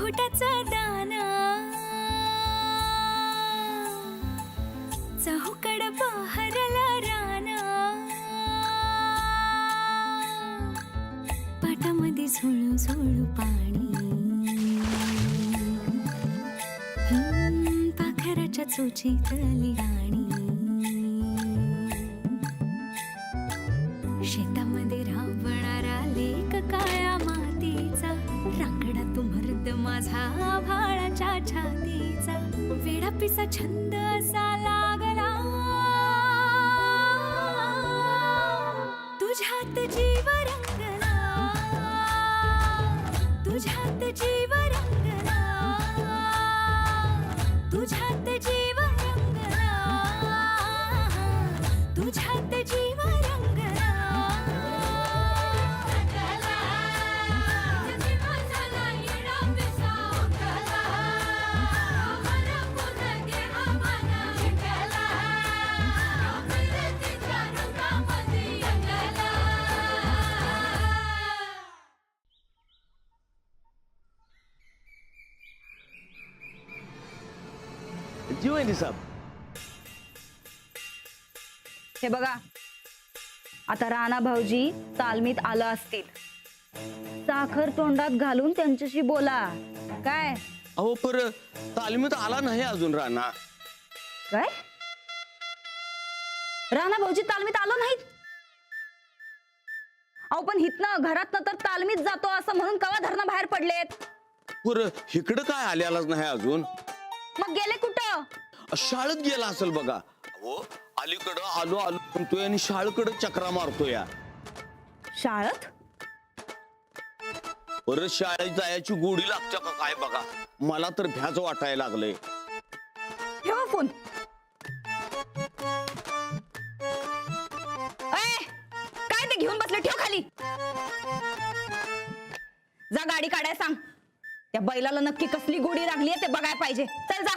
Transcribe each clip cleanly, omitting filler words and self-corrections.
मुकुटाचा दाना चहूकड बहरला राना पाटामध्ये झुळू झुळू पाणी पाखराच्या चोचीतली गाणी शेतामध्ये राबणारा लेक काळ्या मातीचा रांगडा तो मर्द माझा भाळाच्या छातीचा वेडापिसा छंद असा लागला तुझ्यात जीव रंगला तुझ्यात जीव रंगला तुझ्यात जीव रंगला तुझ्यात जीव रंगला जी वहिनी साहेब. हे बघा आता राणा भाऊजी तालमीत आलं असतील साखर तोंडात घालून त्यांच्याशी बोला काय अहो पर तालमीत आला नाही अजून राणा. काय राणा भाऊजी तालमीत आलो नाहीत अहो पण हितनं घरातनं तर तालमीत जातो असं म्हणून कवा धरणं बाहेर पडलेत पर इकडं काय आलेलाच नाही अजून. मग गेले कुठं शाळेत गेला असेल बघा. हो अलीकडं आलो आलो म्हणतोय आणि शाळेकडे चक्रा मारतोय. शाळेत परत शाळेत जायची गोडी लागते का काय बघा. मला तर भ्याच वाटायला लागलंय. ठेवा फोन काय ते घेऊन बसले ठेव खाली जा गाडी काढाय सांग त्या बैलाला नक्की कसली गोडी लागली ते बघायला पाहिजे. चल जा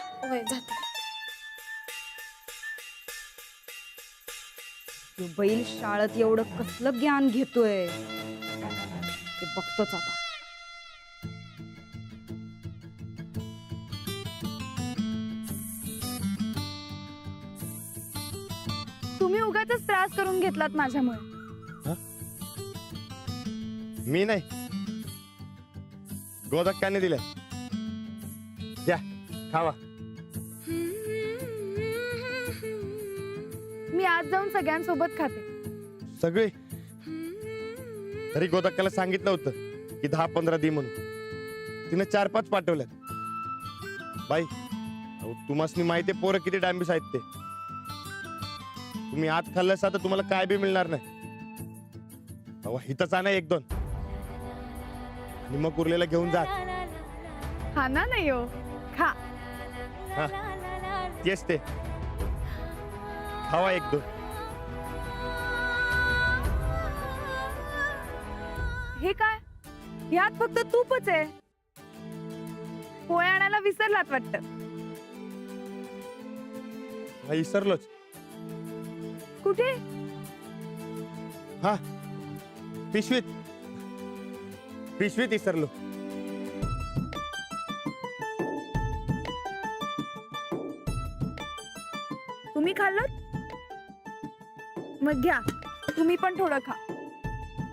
तो बैल शाळेत एवढं कसलं ज्ञान घेतोय ते बघतोच आता. तुम्ही उगाचच त्रास करून घेतलात माझ्यामुळे. मी नाही गोदक्काने दिले द्या खावा. मी आज जाऊन सगळ्यांसोबत खाते. सगळे तरी गोदक्काला सांगितलं होतं की 10-15 दे म्हणून तिने 4-5 पाठवल्यात. बाई तुम्हाला माहिती पोरं किती डांबीस आहेत ते. तुम्ही आत खाल्लं तर तुम्हाला काय बी मिळणार नाही. अहो हिथंच आणा 1-2 आणि मग उरलेला घेऊन जा. हा ना नाही हो खा. हा तेच ते खावा 1-2. हे काय ह्यात फक्त तूपच आहे. पोळ्या आणायला विसरलात वाटतं. हा विसरलोच. कुठे हा पिशवीत विसरलो. तुम्ही खाल्लं मग घ्या तुम्ही पण थोडं खा.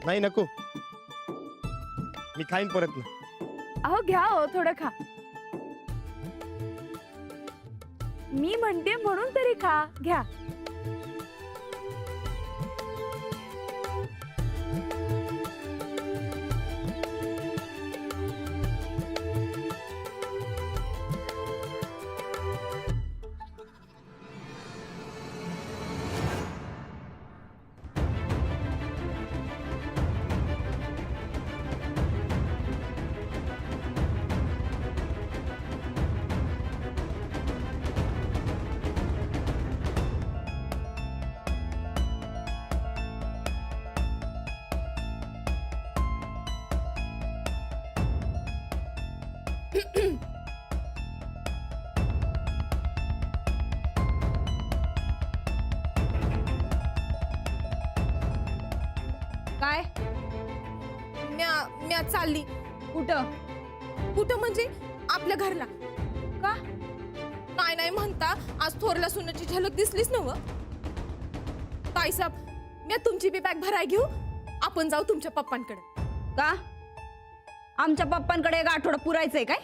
नाही नको मी खाईन परत ना. अहो घ्या हो थोडं खा. मी म्हणते म्हणून तरी खा घ्या. काय म्या चालली. कुठं कुठं म्हणजे आपल्या घरला. का? काय नाही म्हणता आज थोरल्या सुनाची झलक दिसलीच नव. ताईसाहेब, मी तुमची बी बॅग भराय घेऊ, आपण जाऊ तुमच्या पप्पांकडे. का? आमच्या पप्पांकडे एक आठवडा पुरायचंय काय?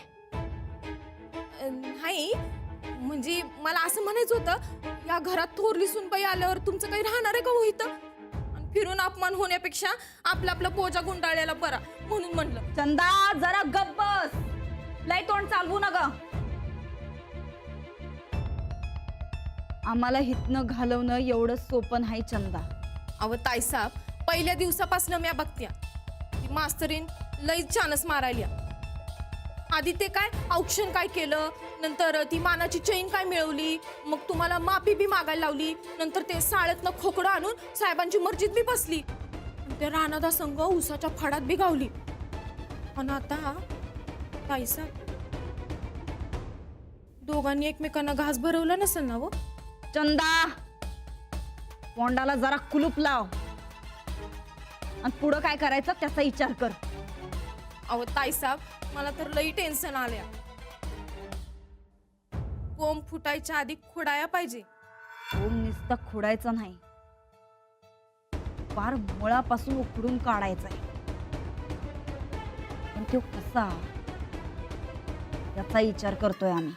नाही, म्हणजे मला असं म्हणायचं होतं, या घरात थोरली सुनबाई आल्यावर तुमचं काही राहणार आहे का हो इथं? आणि फिरून अपमान होण्यापेक्षा आपला आपला पोजा गुंडाळलेला बरा, म्हणून म्हणलं. चंदा जरा गप्प बस, लय तोंड चालवू नका. आम्हाला हितनं घालवणं एवढं सोपं नाही चंदा. अव ताईसाहेब, पहिल्या दिवसापासून मी बघत्या ती मास्तरीन लई छानच मारायल्या. आधी ते काय औक्षण काय केलं, नंतर ती मानाची चैन काय मिळवली, मग तुम्हाला माफी बी मागायला लावली, नंतर ते साळ्यातनं खोकडं आणून साहेबांची मर्जीत बी बसली, ते राणादा संघ उसाच्या फडात बी गावली. आणि आता ताईसाहेब, दोघांनी एकमेकांना घास भरवला नसेल ना वो? चंदा, तोंडाला जरा कुलूप लाव आणि पुढं काय करायचं त्याचा विचार कर. अहो ताईसाहेब, मला तर लई टेन्शन आल्या. कोंब फुटायच्या आधी खोडाया पाहिजे. ओम नुसतं खोडायचा नाही, फार मुळापासून उखडून काढायचा आहे. पण तो कसा, याचा विचार करतोय आम्ही.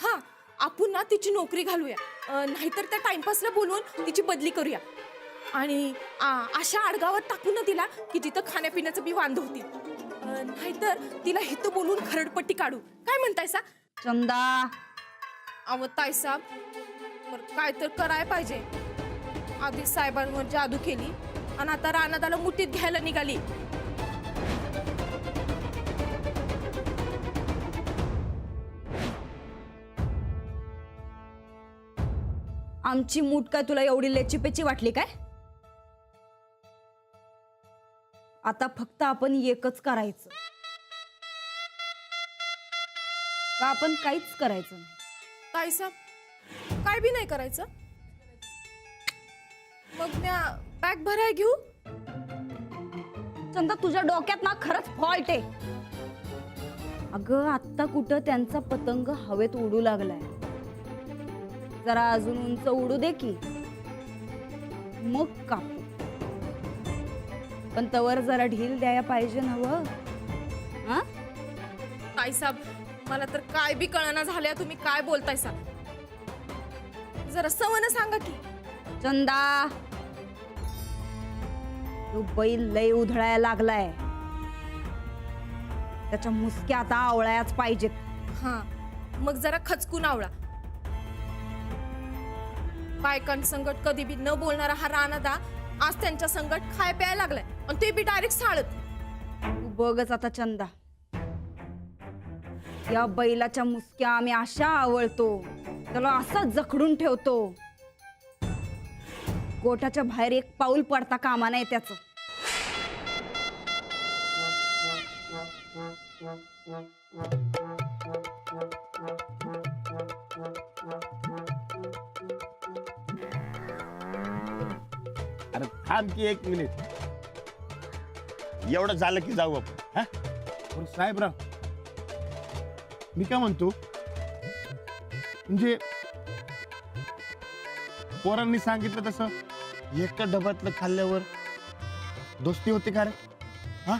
हा, आपण ना तिची नोकरी घालूया, नाहीतर त्या टाइमपासला बोलवून तिची बदली करूया आणि अशा आडगावात टाकू ना तिला की जिथं खाण्यापिण्याचं बी वांद होतील. नाहीतर तिला हिथं बोलून खरडपट्टी काढू. काय म्हणतायसा? चंदा, अव ताईसाहेब, बरं काय तर करायला पाहिजे. आधी साहेबांवर जादू केली आणि आता रानादाला मुठीत घ्यायला निघाली. आमची मूठ काय तुला एवढी लेचीपेची वाटली काय? आता फक्त आपण एकच करायचं का? आपण काहीच करायचं नाही. ताईसाहेब, काय बी नाही करायचं. मग मी बॅग भराय घेऊ. चंदा, तुझ्या डोक्यात ना खरंच फॉल्ट आहे. अगं, आत्ता कुठं त्यांचा पतंग हवेत उडू लागलाय. जरा अजून उंच उडू दे की मग कापू. पण तवर जरा ढील द्यायला पाहिजे ना व. ताईसाहेब, मला तर काय बी कळना झाल्या तुम्ही काय बोलतायसा. जरा सवनं सांगा की. चंदा, तो बैल लय उधळायला लागलाय, त्याच्या मुसक्या आता आवळायाच पाहिजेत. हा, मग जरा खचकून आवळा. बायकांसंगट कधी बी न बोलणारा हा राणादा आज त्यांच्या संगट खाय प्यायला लागलाय आणि ते बी डायरेक्ट साळत. तू बघच आता चंदा, या बैलाच्या मुसक्या आम्ही अशा आवळतो, त्याला असा जखडून ठेवतो, गोठ्याच्या बाहेर एक पाऊल पडता कामा नाही त्याचं. अरे थांब की 1 मिनिट. एवढं झालं की जाऊ आपण. हा, साहेबराव, मी काय म्हणतो, म्हणजे पोरांनी सांगितलं तसं एका डब्यातलं खाल्ल्यावर दोस्ती होते का रे? हा,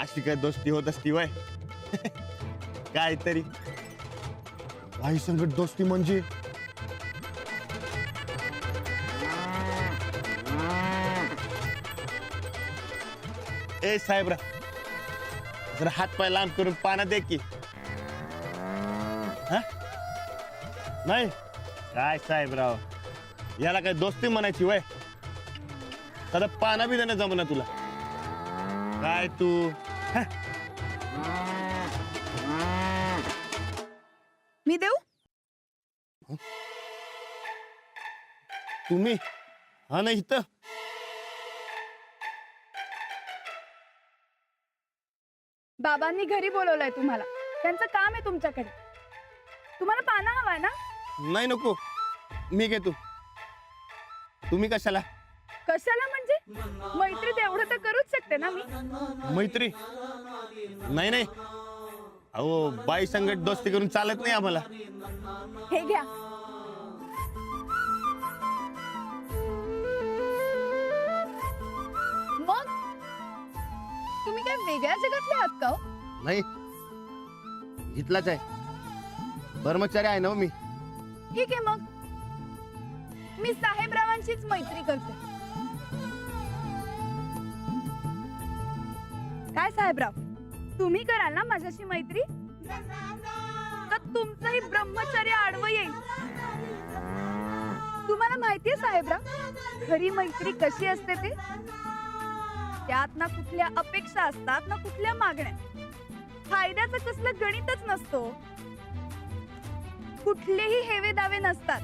अशी काय दोस्ती होत असती वय? काहीतरी आई संगत दोस्ती म्हणजे ए साहेबरा, जरा हात पाय लांब करून पाना दे की. हा, नाही काय साहेबराव, याला काय दोस्ती म्हणायची वय? साधा पाना बी देणं जमना तुला काय तू? हा? मी देऊ? तुम्ही? हा, नाही इथं. बाबांनी घरी बोलवलंय तुम्हाला, त्यांचं काम आहे तुमच्याकडे. तुम्हाला पाना हवाय ना? नाही नको, मी घेतो. तुम्ही कशाला? कशाला म्हणजे? मैत्री तेवढं तर करूच शकते ना मी. मैत्री नाही नाही, अहो बाई संगत दोस्ती करून चालत नाही आम्हाला. हे घ्या. मग तुम्ही काय वेगळ्या जगातले आहात का हो? नाही, इथलाच आहे, कर्मचारी आहे ना हो मी. ठीक आहे, मग मी साहेबरावांशीच मैत्री करते. काय साहेबराव, तुम्ही कराल ना माझ्याशी मैत्री? का तुमचंही ब्रह्मचर्य आडवं येईल? तुम्हाला माहितीये साहेबराव, खरी मैत्री कशी असते ते? त्यात ना कुठल्या अपेक्षा असतात ना कुठल्या मागण्या. फायद्याचं कसलं गणितच नसतो. कुठलेही हेवे दावे नसतात.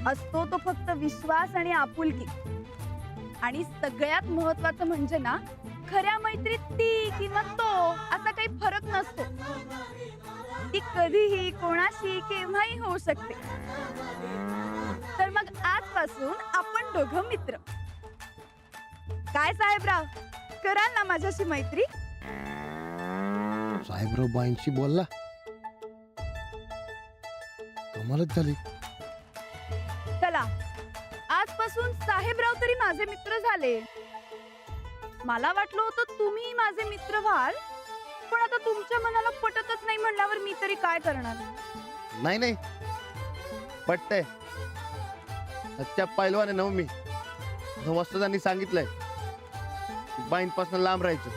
असतो तो फक्त विश्वास आणि आपुलकी. आणि सगळ्यात महत्वाचं म्हणजे ना, खऱ्या मैत्रीत ती किंवा तो असा काही फरक नसतो. ती कधीही कोणाशी केव्हाही होऊ शकते. तर मग आजपासून आपण दोघं मित्र. काय साहेबराव, कराल ना माझ्याशी मैत्री? साहेबराव बाईंशी बोलला, कमालच झाली. चला, आजपासून साहेबराव तरी माझे मित्र झाले. मला वाटलं होतं तुम्ही माझे मित्र व्हाल, पण आता तुमच्या मनाला पटतच नाही म्हणल्यावर मी तरी काय करणार? नाही नाही, पटतंय. सच्चा पैलवान आहे ना हो मी. वस्तादांनी सांगितलंय बाईंपासून लांब राहायचं.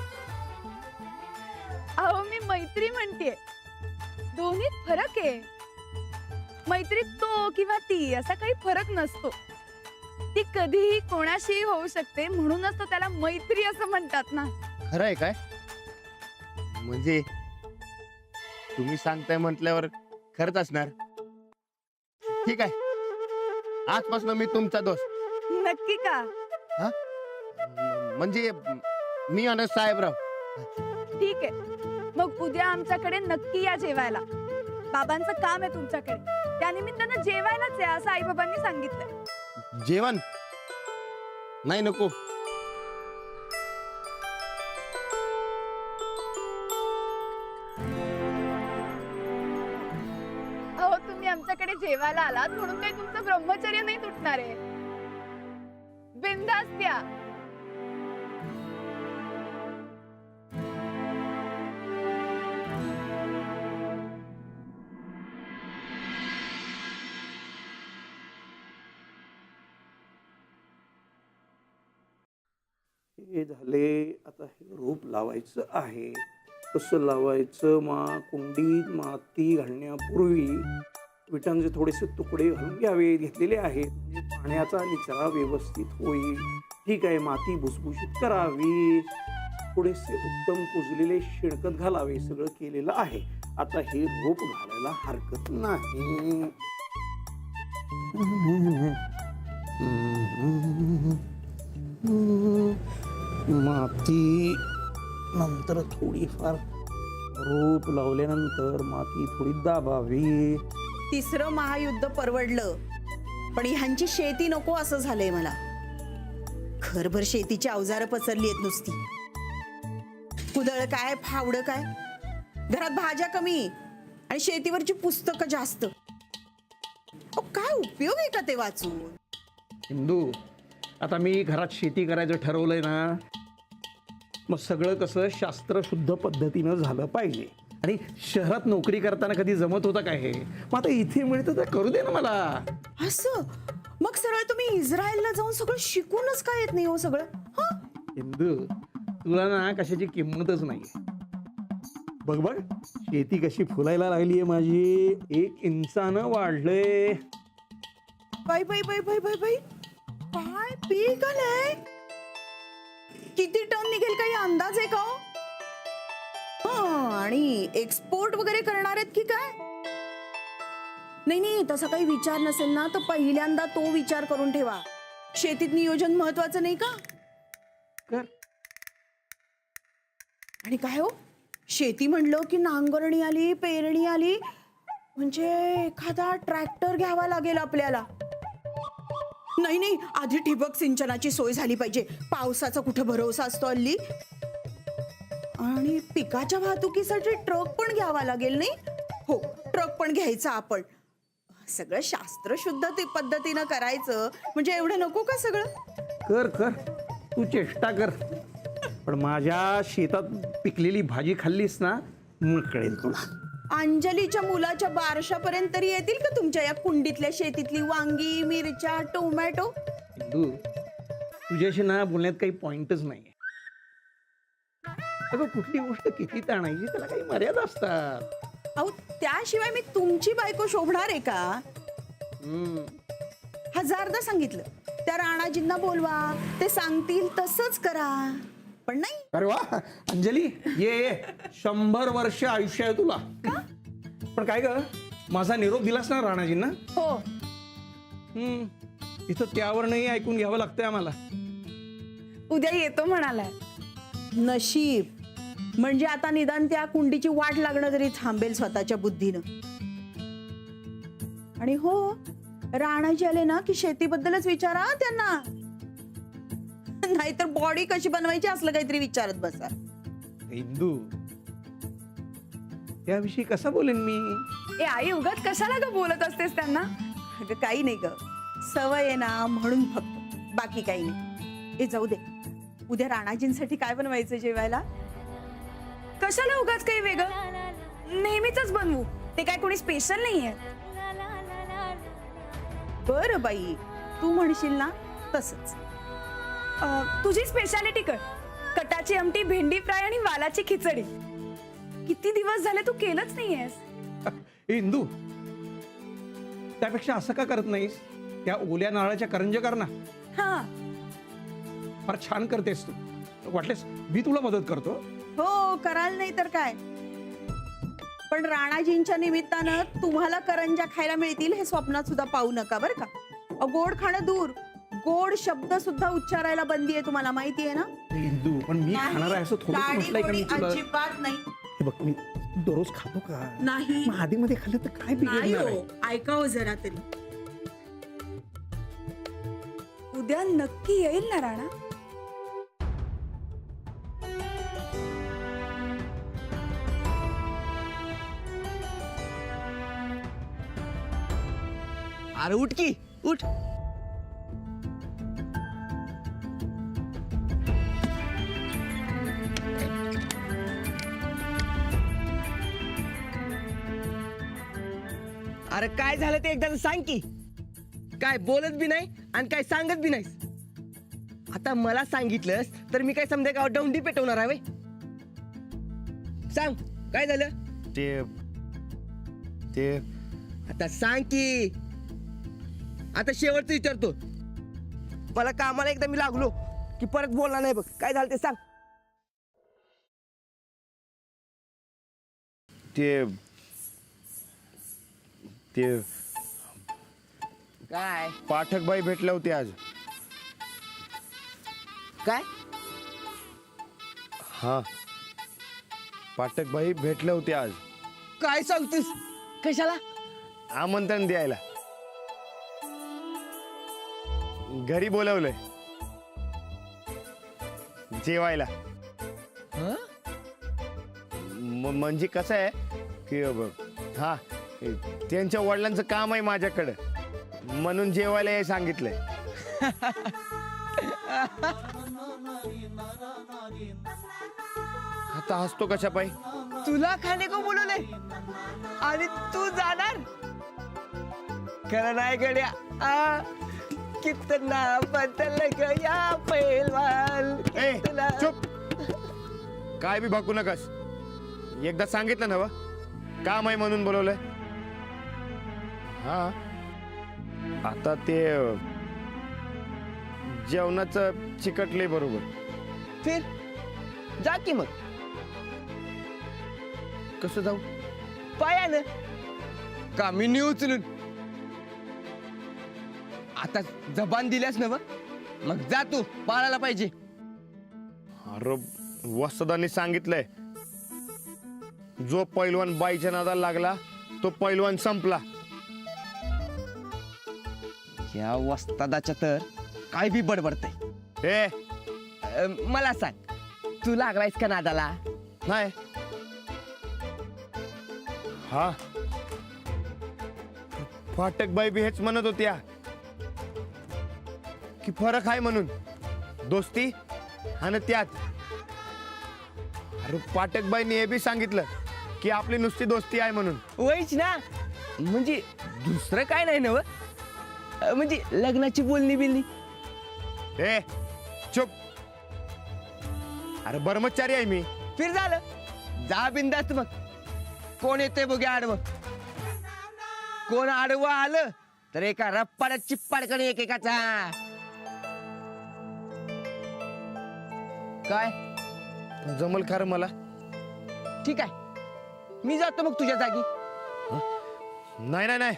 अहो, मी मैत्री म्हणतेय. दोन्हीत फरक आहे. मैत्रीत तो किंवा ती असा काही फरक नसतो. ती कधीही कोणाशीही होऊ शकते, म्हणूनच तर त्याला मैत्री असं म्हणतात ना. खरं आहे काय? म्हणजे तुम्ही सांगताय म्हटल्यावर खरंच असणार. ठीक आहे, आजपासून मी तुमचा दोस्त. नक्की का? म्हणजे मी आणि साहेबराव. ठीक आहे, मग उद्या आमच्याकडे नक्की या जेवायला. बाबांचं काम आहे तुमच्याकडे, त्यानिमित्तानं जेवायलाच या असं आई बाबांनी सांगितलंय. जेवण नाही, नको. अहो, तुम्ही आमच्याकडे जेवायला आलात म्हणून काही तुमचं ब्रह्मचर्य नाही तुटणार आहे. बिनधास्त या. हे झाले. आता हे रोप लावायचं आहे. कसं लावायचं? कुंडीत माती घालण्यापूर्वी विटांचे थोडेसे तुकडे घालून घ्यावे घेतलेले आहेत, म्हणजे पाण्याचा निचरा व्यवस्थित होईल. ठीक आहे, माती भुसभुशीत करावी, थोडेसे उत्तम कुजलेले शेणखत घालावे. सगळं केलेलं आहे. आता हे रोप घालायला हरकत नाही. माती नंतर थोडीफार, रोप लावल्यानंतर माती थोडी दाबावी. तिसरं महायुद्ध परवडलं, पण ह्यांची शेती नको असं झालंय मला. घरभर शेतीची अवजारं पसरली आहेत नुसती. कुदळ काय, फावडं काय, घरात भाज्या कमी आणि शेतीवरची पुस्तकं जास्त. काय उपयोग आहे का ते वाचून? हिंदू, आता मी घरात शेती करायचं ठरवलंय ना, मग सगळं कसं शास्त्रशुद्ध पद्धतीनं झालं पाहिजे. आणि शहरात नोकरी करताना कधी जमत होतं काय हे? मग आता इथे मिळतं तर करू दे ना मला. असं मग सरळ तुम्ही इस्रायलला जाऊन सगळं शिकूनच काय येत नाही हो सगळं? हिंदू, तुला ना कशाची किंमतच नाही. बघ बघ, शेती कशी फुलायला लागलीये माझी. 1 इंचानं वाढलंय. बाई बाई बाई बाई बाई बाई, काय पीक आलंय? किती टन निघेल काही अंदाज आहे का? आणि एक्सपोर्ट वगैरे करणार आहेत की काय? नाही नाही, तसा काही विचार नसेल ना तर पहिल्यांदा तो विचार करून ठेवा. शेतीत नियोजन महत्वाचं नाही का? कर. आणि काय हो, शेती म्हणलं की नांगरणी आली, पेरणी आली, म्हणजे एखादा ट्रॅक्टर घ्यावा लागेल आपल्याला. नाही नाही, आधी ठिबक सिंचनाची सोय झाली पाहिजे. पावसाचा कुठे भरोसा असतो हल्ली. आणि पिकाच्या वाहतुकीसाठी ट्रक पण घ्यावा लागेल नाही. हो, ट्रक पण घ्यायचा आपण. सगळं शास्त्रशुद्ध ते पद्धतीनं करायचं म्हणजे एवढं नको का सगळं. कर कर, तू चेष्टा कर. पण माझ्या शेतात पिकलेली भाजी खाल्लीस ना, मग कळेल तुला. अंजलीच्या मुलाच्या बारशापर्यंत तरी येतील का तुमच्या या कुंडीतल्या शेतीतली वांगी, मिरच्या, टोमॅटो? इंदू, तुझ्याशी ना बोलण्यात काही पॉइंटच नाही. अगं कुठली गोष्ट किती ताणायची त्याला काही मर्यादा असतात. अहो, त्याशिवाय मी तुमची बायको शोभणार आहे का? हजारदा सांगितलं त्या राणाजींना बोलवा, ते सांगतील तसंच करा, पण नाही. अरे वा अंजली, ये 100 वर्ष आयुष्य आहे तुला. पण काय ग, माझा निरोप दिलास ना राणाजींना? हो. इथं त्यावर नाही ऐकून घ्यावं लागतंय आम्हाला. उद्या येतो म्हणालाय. नशीब म्हणजे आता निदान त्या कुंडीची वाट लागणं तरी थांबेल स्वतःच्या बुद्धीनं. आणि हो, राणाजी आले ना की शेतीबद्दलच विचारा त्यांना, नाहीतर बॉडी कशी बनवायची असलं काहीतरी विचारत बसा. इंदू, याविषयी कसा बोलेन मी? ए आई, उगाच कशाला ग बोलत असतेस त्यांना? अगं काही नाही ग, सवय आहे ना म्हणून फक्त, बाकी काही नाही. ए जाऊ दे, उद्या राणाजींसाठी काय बनवायचं जेवायला? कशाला उगाच काही वेगळं? नेहमीच बनवू. ते काय कोणी स्पेशल नाहीये. बरं बाई, तू म्हणशील ना तसंच. तुझी स्पेशालिटी कर. कटाची आमटी, भेंडी फ्राय आणि वालाची खिचडी. किती दिवस झाले तू केलंच नाहीयेस. इंदू, त्यापेक्षा असं का करत नाहीस, त्या ओल्या नारळाच्या करंज्या कर ना. हा, फार छान करतेस तू. वाटलेस मी तुला मदत करतो. हो, कराल नाही तर काय. पण राणाजींच्या निमित्तानं तुम्हाला करंज्या खायला मिळतील हे स्वप्नात सुद्धा पाहू नका बरं का. गोड खाणं दूर, गोड शब्द सुद्धा उच्चारायला बंदी आहे, तुम्हाला माहिती आहे ना. इंदू, पण मी खाणार आहे असं थोडं म्हटलंय का मी तुला? अजिबात नाही. हे बघ, मी दररोज खातो का? नाही. मग आधीमध्ये खाल्लं तर काय बिघडणार आहे? ऐकावं जरा तरी. उद्या नक्की येईल ना राणा? अरे उठ की उठ. अरे काय झालं ते एकदा सांग की. काय बोलत बी नाही आणि काय सांगत बी नाहीस. आता मला सांगितलंस तर मी काय समजा गाव डौंडी पेटवणार आहे. सांग काय झालं ते आता सांग की. आता शेवटचं विचारतो. मला कामाला एकदा मी लागलो की परत बोलणार नाही बघ. काय झालं ते सांग. ते काय पाठकबाई भेटले होते आज. काय हा, पाठकबाई भेटले होते आज. काय सांगतोस. कशाला. आमंत्रण द्यायला घरी बोलवलंय जेवायला. म्हणजे कसं आहे की हा, त्यांच्या वडिलांचं काम आहे माझ्याकडे, म्हणून जेवायला हे सांगितलंय. आता हसतो कशा पायी. तुला खाणे को बोलवले आणि तू जाणार. खरं नाही गड्या. कितना बदल गया पहलवान. ए, चुप. काय बी भाकू नकास. एकदा सांगितलं ना काम आहे म्हणून बोलवलंय. हा, आता ते जेवणाचं चिकटले बरोबर. फिर जा की मग. कसं जाऊ. पायानं कामिनी उचलून. आता जबान दिल्यास ना मग जा तू. पाळायला पाहिजे. अरे वसदानी सांगितलंय, जो पैलवान बाईच्या नादाला लागला तो पैलवान संपला. या वस्तादाच्या तर काय बी बडबडते. ए मला सांग, तू लागलायस का नादाला? नाही. हा, फाटकबाई बी हेच म्हणत होत्या की फरक आहे म्हणून दोस्ती आणि त्यात. अरे फाटकबाईंनी हे बी सांगितलं की आपली नुसती दोस्ती आहे म्हणून. वयच ना, म्हणजे दुसरं काय नाही ना व? म्हणजे लग्नाची बोलणी बिलणी. ए चुप. अरे ब्रह्मचारी आहे मी. फिर झालं, जा बिंदास्त. मग कोण येते बघ्या आडवं. कोण आडवं आलं तर एका रप्पाड्यात चिप्पाडकन एकेकाचा. काय जमल खर मला. ठीक आहे, मी जातो मग तुझ्या जागी. नाही नाही नाही,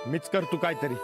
मीच करतो काहीतरी.